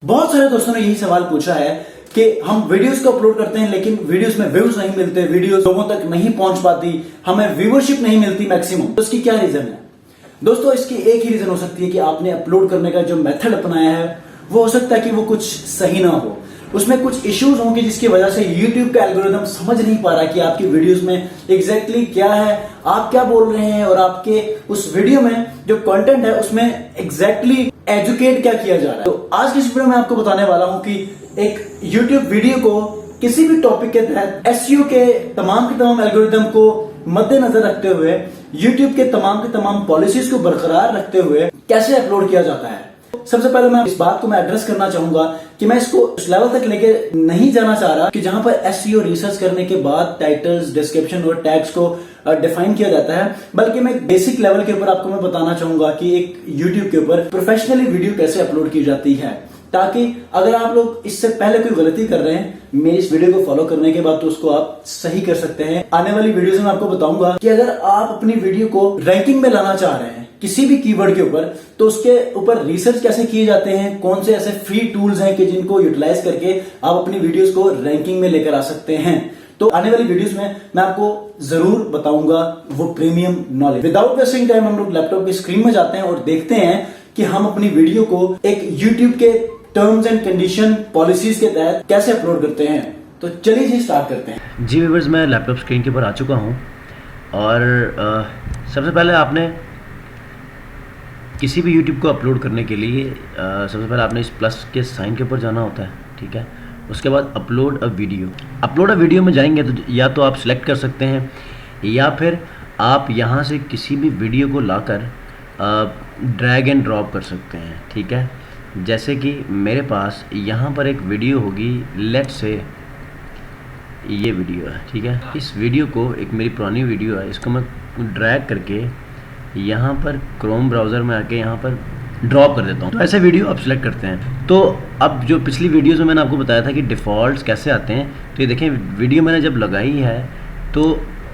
बहुत सारे दोस्तों ने यही सवाल पूछा है कि हम वीडियोस को अपलोड करते हैं लेकिन वीडियोस में व्यूज नहीं मिलते, वीडियोस लोगों तक नहीं पहुंच पाती, हमें व्यूवरशिप नहीं मिलती मैक्सिमम। तो इसकी क्या रीजन है? दोस्तों, इसकी एक ही रीजन हो सकती है कि आपने अपलोड करने का जो मेथड अपनाया है वो हो सकता है कि वो कुछ सही ना हो, उसमें कुछ इश्यूज होंगे जिसकी वजह से YouTube का एल्गोरिदम समझ नहीं पा रहा कि आपकी वीडियोस में एग्जैक्टली क्या है, आप क्या बोल रहे हैं और आपके उस वीडियो में जो कंटेंट है उसमें एग्जैक्टली एजुकेट क्या किया जा रहा है। तो आज की इस वीडियो में आपको बताने वाला हूं कि एक YouTube वीडियो को किसी भी टॉपिक के तहत SEO के तमाम एल्गोरिदम को मद्देनजर रखते हुए, YouTube के तमाम पॉलिसीज को बरकरार रखते हुए कैसे अपलोड किया जाता है। सबसे पहले मैं इस बात को एड्रेस करना चाहूंगा कि मैं इसको उस लेवल तक लेके नहीं जाना चाह रहा कि जहां पर SEO रिसर्च करने के बाद टाइटल्स, डिस्क्रिप्शन और टैग्स को डिफाइन किया जाता है, बल्कि मैं बेसिक लेवल के ऊपर आपको मैं बताना चाहूंगा कि एक YouTube के ऊपर प्रोफेशनली वीडियो कैसे अपलोड की जाती है, ताकि अगर आप लोग इससे पहले कोई गलती कर रहे हैं, मेरी इस वीडियो को फॉलो करने के बाद तो उसको आप सही कर सकते हैं। आने वाली वीडियोस में आपको बताऊंगा कि अगर आप अपनी वीडियो को रैंकिंग में लाना चाह रहे हैं किसी भी कीवर्ड के ऊपर, तो उसके ऊपर रिसर्च कैसे किए जाते हैं, कौन से ऐसे फ्री टूल्स हैं कि जिनको यूटिलाइज करके आप अपनी वीडियोस को रैंकिंग में लेकर आ सकते हैं। तो आने वाली वीडियोस में मैं आपको जरूर बताऊंगा वो premium knowledge. Without wasting time हम लोग लैपटॉप की स्क्रीन में जाते हैं और देखते हैं कि हम अपनी वीडियो को एक YouTube के टर्म्स एंड कंडीशन पॉलिसीज के तहत कैसे अपलोड करते हैं। तो चलिए जी स्टार्ट करते हैं। जी व्यूअर्स, मैं लैपटॉप स्क्रीन के ऊपर आ चुका हूं और सबसे पहले आपने किसी भी YouTube को अपलोड करने के लिए सबसे पहले आपने इस प्लस के साइन के ऊपर जाना होता है, ठीक है। उसके बाद अपलोड अ वीडियो में जाएंगे तो या तो आप सिलेक्ट कर सकते हैं या फिर आप यहाँ से किसी भी वीडियो को लाकर ड्रैग एंड ड्रॉप कर सकते हैं, ठीक है। जैसे कि मेरे पास यहाँ पर एक वीडियो होगी, लेट्स से ये वीडियो है, ठीक है। इस वीडियो को, एक मेरी पुरानी वीडियो है, इसको मैं ड्रैग करके यहाँ पर क्रोम ब्राउज़र में आके यहाँ पर ड्रॉप कर देता हूँ। तो ऐसे वीडियो आप सिलेक्ट करते हैं। तो अब जो पिछली वीडियोज़ में मैंने आपको बताया था कि डिफ़ॉल्ट्स कैसे आते हैं, तो ये देखें वीडियो मैंने जब लगाई है तो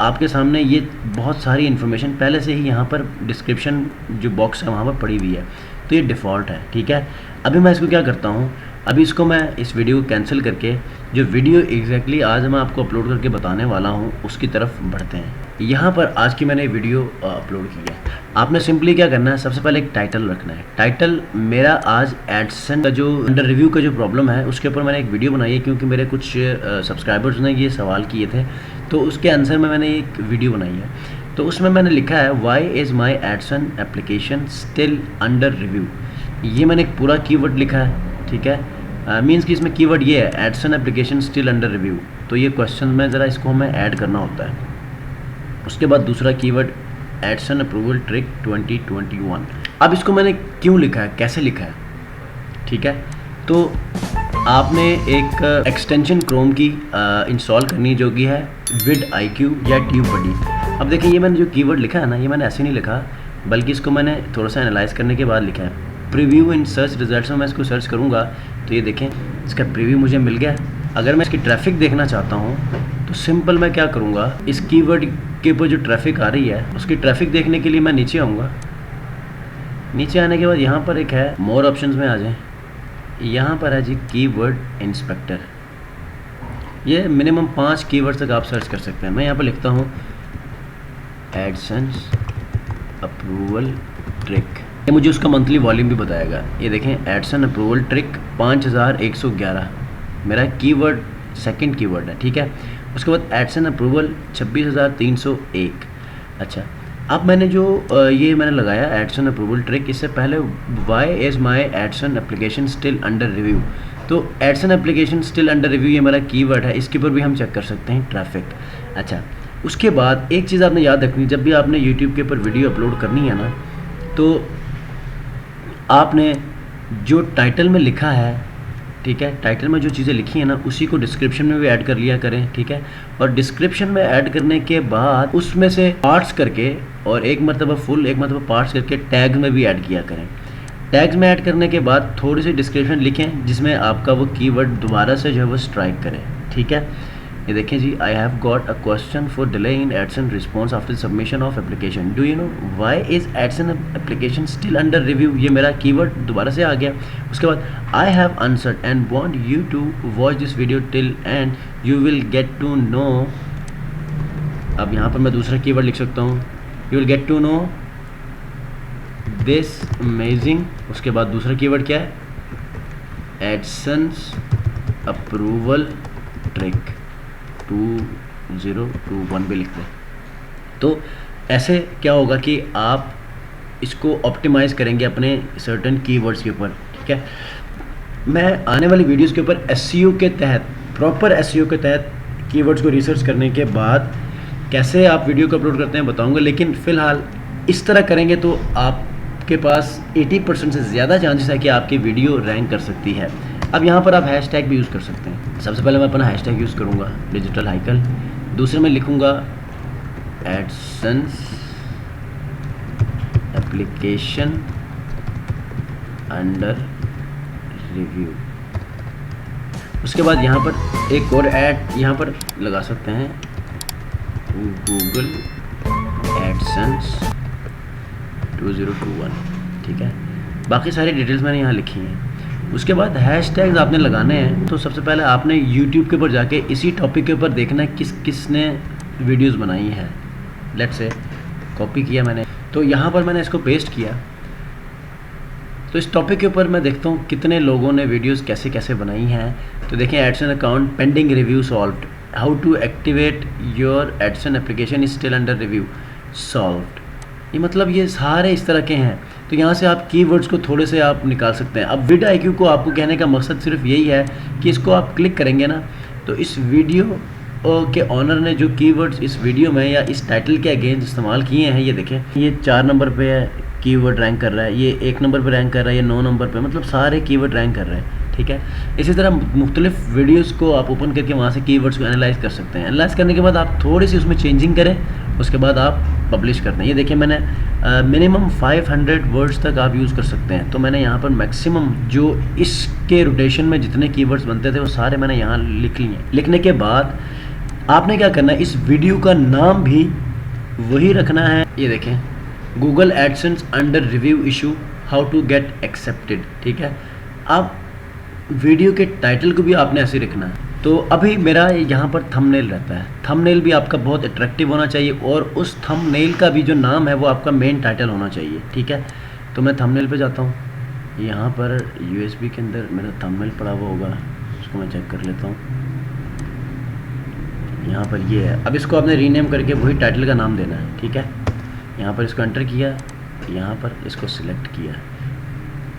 आपके सामने ये बहुत सारी इन्फॉर्मेशन पहले से ही यहाँ पर डिस्क्रिप्शन जो बॉक्स है वहाँ पर पड़ी हुई है, तो ये डिफ़ॉल्ट है, ठीक है। अभी मैं इसको क्या करता हूँ, अभी इसको मैं इस वीडियो को कैंसिल करके जो वीडियो एग्जैक्टली आज मैं आपको अपलोड करके बताने वाला हूँ उसकी तरफ बढ़ते हैं। यहाँ पर आज की मैंने वीडियो अपलोड की है। आपने सिंपली क्या करना है, सबसे पहले एक टाइटल रखना है। टाइटल मेरा आज एडसेंस का जो अंडर रिव्यू का जो प्रॉब्लम है उसके ऊपर मैंने एक वीडियो बनाई है, क्योंकि मेरे कुछ सब्सक्राइबर्स ने ये सवाल किए थे, तो उसके आंसर में मैंने एक वीडियो बनाई है। तो उसमें मैंने लिखा है why is my AdSense application still under review. ये मैंने एक पूरा कीवर्ड लिखा है, ठीक है। मीन्स कि इसमें कीवर्ड ये है AdSense application still under review. तो ये क्वेश्चन में ज़रा इसको हमें ऐड करना होता है। उसके बाद दूसरा कीवर्ड एडसेंस अप्रूवल ट्रिक 2021। अब इसको मैंने क्यों लिखा है, कैसे लिखा है, ठीक है। तो आपने एक एक्सटेंशन क्रोम की इंस्टॉल करनी जो कि है vidIQ या TubeBuddy। अब देखिए ये मैंने जो कीवर्ड लिखा है ना, ये मैंने ऐसे नहीं लिखा, बल्कि इसको मैंने थोड़ा सा एनालाइज करने के बाद लिखा है। प्रीव्यू इन सर्च रिजल्ट्स में मैं इसको सर्च करूँगा तो ये देखें इसका प्रीव्यू मुझे मिल गया। अगर मैं इसकी ट्रैफिक देखना चाहता हूँ तो सिंपल मैं क्या करूँगा, इस कीवर्ड के ऊपर जो ट्रैफिक आ रही है उसकी ट्रैफिक देखने के लिए मैं नीचे आऊँगा। नीचे आने के बाद यहाँ पर एक है मोर ऑप्शंस में आ जाएं, यहाँ पर है जी कीवर्ड इंस्पेक्टर। ये मिनिमम 5 कीवर्ड तक आप सर्च कर सकते हैं। मैं यहाँ पर लिखता हूँ एडसेंस अप्रूवल ट्रिक, ये मुझे उसका मंथली वॉल्यूम भी बताएगा। ये देखें एडसेंस अप्रूवल ट्रिक 5111 मेरा कीवर्ड सेकंड कीवर्ड है, ठीक है। उसके बाद एडसेंस अप्रूवल 26301। अच्छा, अब मैंने जो ये मैंने लगाया एडसेंस अप्रूवल ट्रिक, इससे पहले why is my AdSense application still under review. तो AdSense application still under review ये मेरा कीवर्ड है, इसके ऊपर भी हम चेक कर सकते हैं ट्रैफिक। अच्छा, उसके बाद एक चीज़ आपने याद रखनी, जब भी आपने यूट्यूब के ऊपर वीडियो अपलोड करनी है ना, तो आपने जो टाइटल में लिखा है, ठीक है, टाइटल में जो चीज़ें लिखी हैं ना उसी को डिस्क्रिप्शन में भी ऐड कर लिया करें, ठीक है। और डिस्क्रिप्शन में ऐड करने के बाद उसमें से पार्ट्स करके और एक मरतबा फुल, एक मरतबा पार्ट्स करके टैग में भी ऐड किया करें। टैग्स में ऐड करने के बाद थोड़ी सी डिस्क्रिप्शन लिखें जिसमें आपका वो कीवर्ड दोबारा से जो है वो स्ट्राइक करें, ठीक है। ये देखें जी, I have got a question for delay in AdSense response after submission of application, do you know why is AdSense application still under review. ये मेरा कीवर्ड दोबारा से आ गया। उसके बाद I have answered and want you to watch this video till end you will get to know. अब यहाँ पर मैं दूसरा कीवर्ड लिख सकता हूँ, you will get to know this amazing. उसके बाद दूसरा कीवर्ड क्या है, एडसन्स अप्रूवल ट्रिक 2021 पे लिखते हैं। तो ऐसे क्या होगा कि आप इसको ऑप्टिमाइज़ करेंगे अपने सर्टेन कीवर्ड्स के ऊपर, ठीक है। मैं आने वाली वीडियोस के ऊपर एसईओ के तहत, प्रॉपर एसईओ के तहत कीवर्ड्स को रिसर्च करने के बाद कैसे आप वीडियो को अपलोड करते हैं बताऊंगा। लेकिन फ़िलहाल इस तरह करेंगे तो आपके पास 80% से ज़्यादा चांसेस है कि आपकी वीडियो रैंक कर सकती है। अब यहाँ पर आप हैशटैग भी यूज़ कर सकते हैं। सबसे पहले मैं अपना हैशटैग यूज़ करूँगा डिजिटल हाइकल, दूसरे में लिखूँगा एडसेंस एप्लीकेशन अंडर रिव्यू। उसके बाद यहाँ पर एक और ऐड यहाँ पर लगा सकते हैं, गूगल एडसेंस 2021, ठीक है। बाकी सारी डिटेल्स मैंने यहाँ लिखी हैं। उसके बाद हैशटैग्स आपने लगाने हैं। तो सबसे पहले आपने YouTube के ऊपर जाके इसी टॉपिक के ऊपर देखना है किसने वीडियोस बनाई है। लेट्स से कॉपी किया मैंने, तो यहाँ पर मैंने इसको पेस्ट किया। तो इस टॉपिक के ऊपर मैं देखता हूँ कितने लोगों ने वीडियोस कैसे कैसे बनाई हैं। तो देखें, AdSense account pending review solved, how to activate your AdSense application is still under review solved. ये मतलब ये सारे इस तरह के हैं। तो यहाँ से आप कीवर्ड्स को थोड़े से आप निकाल सकते हैं। अब वीडियो आईक्यू को आपको कहने का मकसद सिर्फ यही है कि इसको आप क्लिक करेंगे ना, तो इस वीडियो के ऑनर ने जो कीवर्ड्स इस वीडियो में या इस टाइटल के अगेंस्ट इस्तेमाल किए हैं, ये देखें, ये 4 नंबर पे है कीवर्ड रैंक कर रहा है, ये 1 नंबर पे रैंक कर रहा है, ये 9 नंबर पे, मतलब सारे कीवर्ड रैंक कर रहे हैं, ठीक है। इसी तरह मुख्तलिफ वीडियोस को आप ओपन करके वहाँ से कीवर्ड्स को एनालाइज कर सकते हैं। एनालाइज करने के बाद आप थोड़ी सी उसमें चेंजिंग करें, उसके बाद आप पब्लिश करते हैं। ये देखिए, मैंने मिनिमम 500 वर्ड्स तक आप यूज़ कर सकते हैं। तो मैंने यहाँ पर मैक्सिमम जो इसके रोटेशन में जितने कीवर्ड्स बनते थे वो सारे मैंने यहाँ लिख लिए। लिखने के बाद आपने क्या करना है, इस वीडियो का नाम भी वही रखना है। ये देखें, Google AdSense under review issue, how to get accepted, ठीक है। अब वीडियो के टाइटल को भी आपने ऐसे रखना है। तो अभी मेरा यहाँ पर थंबनेल रहता है। थंबनेल भी आपका बहुत अट्रैक्टिव होना चाहिए और उस थंबनेल का भी जो नाम है वो आपका मेन टाइटल होना चाहिए, ठीक है। तो मैं थंबनेल पे जाता हूँ। यहाँ पर USB के अंदर मेरा थंबनेल पड़ा हुआ होगा, उसको मैं चेक कर लेता हूँ। यहाँ पर ये है। अब इसको आपने रीनेम करके वही टाइटल का नाम देना है, ठीक है। यहाँ पर इसको एंटर किया, यहाँ पर इसको सिलेक्ट किया,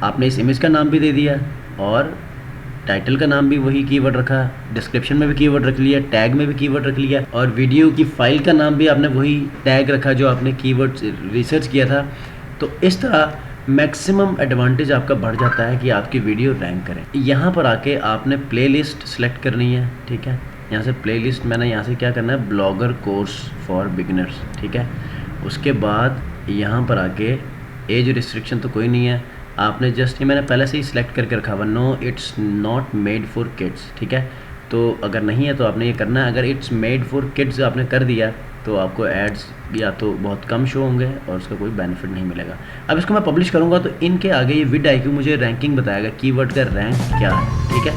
आपने इस इमेज का नाम भी दे दिया और टाइटल का नाम भी वही कीवर्ड रखा, डिस्क्रिप्शन में भी कीवर्ड रख लिया, टैग में भी कीवर्ड रख लिया और वीडियो की फाइल का नाम भी आपने वही टैग रखा जो आपने कीवर्ड रिसर्च किया था। तो इस तरह मैक्सिमम एडवांटेज आपका बढ़ जाता है कि आपकी वीडियो रैंक करें। यहाँ पर आके आपने प्लेलिस्ट सेलेक्ट करनी है, ठीक है। यहाँ से प्लेलिस्ट मैंने यहाँ से क्या करना है, ब्लॉगर कोर्स फॉर बिगिनर्स, ठीक है। उसके बाद यहाँ पर आके एज रिस्ट्रिक्शन तो कोई नहीं है, आपने जस्ट, ये मैंने पहले से ही सिलेक्ट करके रखा हुआ, no it's not made for kids, ठीक है। तो अगर नहीं है तो आपने ये करना है। अगर इट्स मेड फॉर किड्स आपने कर दिया तो आपको एड्स या तो बहुत कम शो होंगे और उसका कोई बेनिफिट नहीं मिलेगा। अब इसको मैं पब्लिश करूँगा तो इनके आगे ये विड आईक्यू मुझे रैंकिंग बताएगा, कीवर्ड का रैंक क्या है, ठीक है।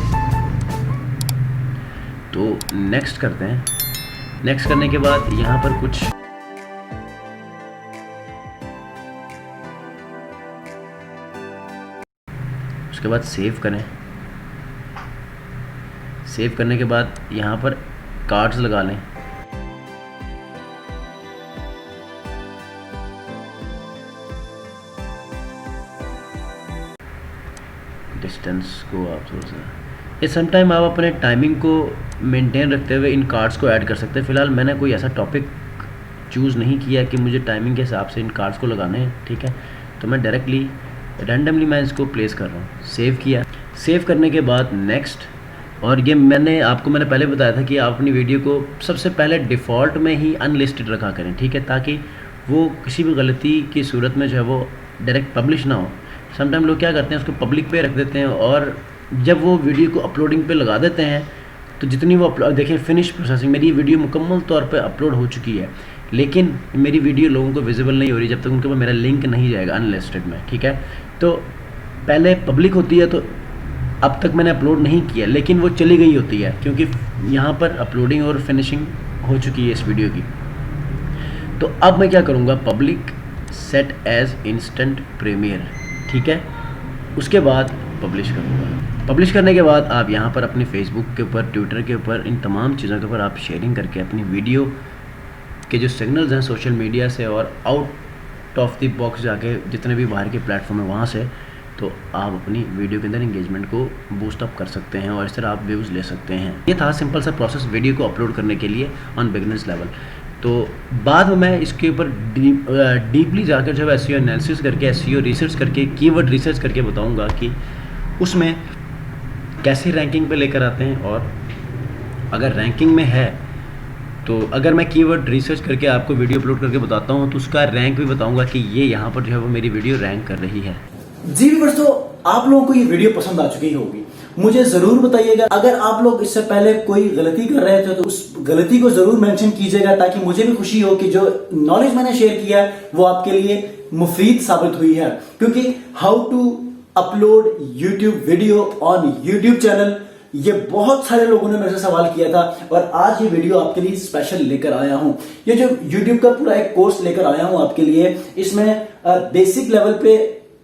तो नेक्स्ट करते हैं। नेक्स्ट करने के बाद यहाँ पर कुछ उसके बाद सेव करें। सेव करने के बाद यहाँ पर कार्ड्स लगा लें। डिस्टेंस को आप थोड़ा सा, ये समटाइम आप अपने टाइमिंग को मेंटेन रखते हुए इन कार्ड्स को ऐड कर सकते हैं। फ़िलहाल मैंने कोई ऐसा टॉपिक चूज़ नहीं किया कि मुझे टाइमिंग के हिसाब से इन कार्ड्स को लगाने हैं, ठीक है। तो मैं डायरेक्टली रैंडमली मैं इसको प्लेस कर रहा हूँ। सेव किया। सेव करने के बाद नेक्स्ट, और ये मैंने पहले बताया था कि आप अपनी वीडियो को सबसे पहले डिफ़ॉल्ट में ही अनलिस्टेड रखा करें, ठीक है, ताकि वो किसी भी गलती की सूरत में जो है वो डायरेक्ट पब्लिश ना हो। समटाइम लोग क्या करते हैं, उसको पब्लिक पे रख देते हैं और जब वो वीडियो को अपलोडिंग पे लगा देते हैं तो जितनी वो देखिए फिनिश प्रोसेसिंग, मेरी वीडियो मुकम्मल तौर पे अपलोड हो चुकी है, लेकिन मेरी वीडियो लोगों को विजिबल नहीं हो रही जब तक उनके पास मेरा लिंक नहीं जाएगा अनलिस्टेड में, ठीक है। तो पहले पब्लिक होती है, तो अब तक मैंने अपलोड नहीं किया, लेकिन वो चली गई होती है क्योंकि यहाँ पर अपलोडिंग और फिनिशिंग हो चुकी है इस वीडियो की। तो अब मैं क्या करूँगा, public set as instant premiere, ठीक है। उसके बाद पब्लिश करूँगा। पब्लिश करने के बाद आप यहाँ पर अपने फेसबुक के ऊपर, ट्विटर के ऊपर, इन तमाम चीज़ों के ऊपर आप शेयरिंग करके अपनी वीडियो के जो सिग्नल्स हैं सोशल मीडिया से और आउट ऑफ द बॉक्स जाके जितने भी बाहर के प्लेटफॉर्म है वहाँ से, तो आप अपनी वीडियो के अंदर इंगेजमेंट को बूस्ट अप कर सकते हैं और इस तरह आप व्यूज़ ले सकते हैं। ये था सिंपल सा प्रोसेस वीडियो को अपलोड करने के लिए ऑन बिगनर्स लेवल। तो बाद में मैं इसके ऊपर डीपली जाकर जब एसईओ एनालिसिस करके, एसईओ रिसर्च करके, कीवर्ड रिसर्च करके बताऊंगा कि उसमें कैसे रैंकिंग पे लेकर आते हैं, और अगर रैंकिंग में है तो अगर मैं कीवर्ड रिसर्च करके आपको वीडियो अपलोड करके बताता हूँ तो उसका रैंक भी बताऊंगा कि ये यहाँ पर जो है वो मेरी वीडियो रैंक कर रही है। जी व्यूअर्स, तो आप लोगों को ये वीडियो पसंद आ चुकी होगी। मुझे जरूर बताइएगा, अगर आप लोग इससे पहले कोई गलती कर रहे थे तो उस गलती को जरूर मेंशन कीजिएगा, ताकि मुझे भी खुशी हो कि जो नॉलेज मैंने शेयर किया है वो आपके लिए मुफीद साबित हुई है। क्योंकि how to upload YouTube video on YouTube channel, ये बहुत सारे लोगों ने मेरे से सवाल किया था और आज ये वीडियो आपके लिए स्पेशल लेकर आया हूं। ये जो यूट्यूब का पूरा एक कोर्स लेकर आया हूं आपके लिए, इसमें बेसिक लेवल पे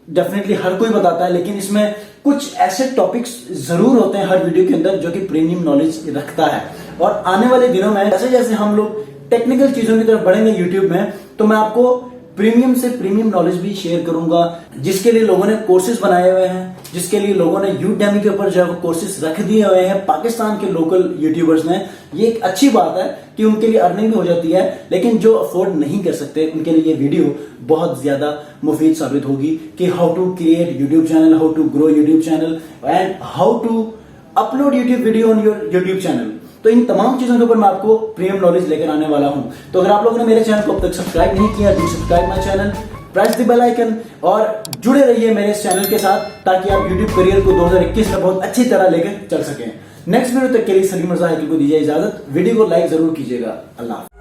डेफिनेटली हर कोई बताता है, लेकिन इसमें कुछ ऐसे टॉपिक्स जरूर होते हैं हर वीडियो के अंदर जो कि प्रीमियम नॉलेज रखता है। और आने वाले दिनों में जैसे जैसे हम लोग टेक्निकल चीजों की तरफ बढ़ेंगे यूट्यूब में, तो मैं आपको प्रीमियम से प्रीमियम नॉलेज भी शेयर करूंगा, जिसके लिए लोगों ने कोर्सेज बनाए हुए हैं, जिसके लिए लोगों ने यूडेमी के ऊपर जो है कोर्सेज रख दिए हुए हैं पाकिस्तान के लोकल यूट्यूबर्स ने। ये एक अच्छी बात है कि उनके लिए अर्निंग भी हो जाती है, लेकिन जो अफोर्ड नहीं कर सकते उनके लिए ये वीडियो बहुत ज्यादा मुफीद साबित होगी कि how to create YouTube channel, how to grow YouTube channel and how to upload YouTube video on your YouTube channel. तो इन तमाम चीजों के ऊपर मैं आपको प्रीमियम नॉलेज लेकर आने वाला हूं। तो अगर आप लोगों ने मेरे चैनल को अब तक सब्सक्राइब नहीं किया, do subscribe my channel, press the bell icon और जुड़े रहिए मेरे इस चैनल के साथ, ताकि आप यूट्यूब करियर को 2021 में बहुत अच्छी तरह लेकर चल सकें। नेक्स्ट वीडियो तक के लिए सलीम रजा को दीजिए इजाजत। वीडियो को लाइक जरूर कीजिएगा। अल्लाह।